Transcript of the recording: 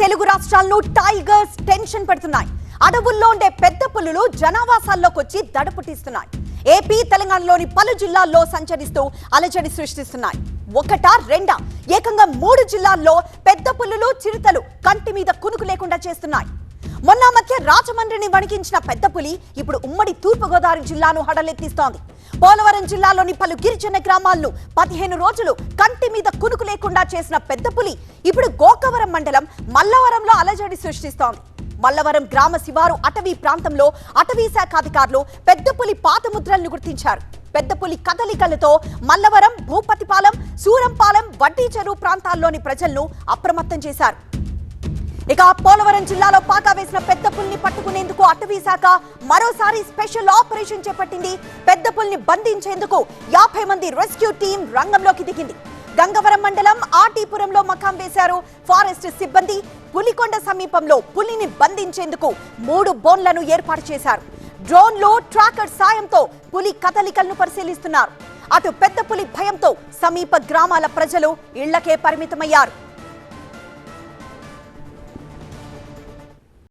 తెలుగు రాష్ట్రాల్లో tigers tension పెడుతున్నాయి. అడవుల్లో ఉండే పెద్ద పులులు జనావాసాల్లోకి వచ్చి దడపుటిస్తున్నాయి. ఏపీ తెలంగాణలోని పలు జిల్లాల్లో సంచరిస్తూ అలజడి సృష్టిస్తున్నాయి. ఒకటా రెండా ఏకంగా 3 జిల్లాల్లో పెద్ద పులులు చిరుతలు కంటి మీద కునుకు లేకుండా చేస్తున్నాయి. మొన్న మధ్య రాజమండ్రిని వణికించిన పెద్ద పులి ఇప్పుడు ఉమ్మడి తూర్పుగోదావరి జిల్లాను హడలెత్తిస్తోంది. పోలవరం జిల్లాలోని పలు గిరిజన గ్రామాలను 15 రోజులు కంటి మీద కునుకు లేకుండా చేసిన పెద్ద పులి ఇప్పుడు గోకవరం మండలం మల్లవరంలో అలజడి సృష్టిస్తోంది. మల్లవరం గ్రామ శివారు అటవీ ప్రాంతంలో అటవీ శాఖ అధికారులు పెద్ద పులి పాత ముద్రలను గుర్తించారు. పెద్ద పులి కదలికలతో మల్లవరం, భూపతిపాలెం, సూరంపాలెం, వడ్డీ చెరువు ప్రాంతాల్లోని ప్రజలను అప్రమత్తం చేశారు. ఇక పోలవరం జిల్లాలో పాకా వేసిన పెద్ద పులిని పట్టుకునేందుకు అటవీ శాఖ మరోసారి స్పెషల్ ఆపరేషన్ చేపట్టింది. పెద్ద పులిని బంధించేందుకు 50 మంది రెస్క్యూ టీం రంగంలోకి దిగింది. గంగవరం మండలం ఆర్టీపురంలో మకాం వేశారు ఫారెస్ట్ సిబ్బంది. పులికొండ సమీపంలో పులిని బంధించేందుకు 3 బోన్లను ఏర్పాటు చేశారు. డ్రోన్లు, ట్రాకర్ సాయంతో పులి కదలికలను పరిశీలిస్తున్నారు. అటు పెద్ద పులి భయంతో సమీప గ్రామాల ప్రజలు ఇళ్లకే పరిమితమయ్యారు.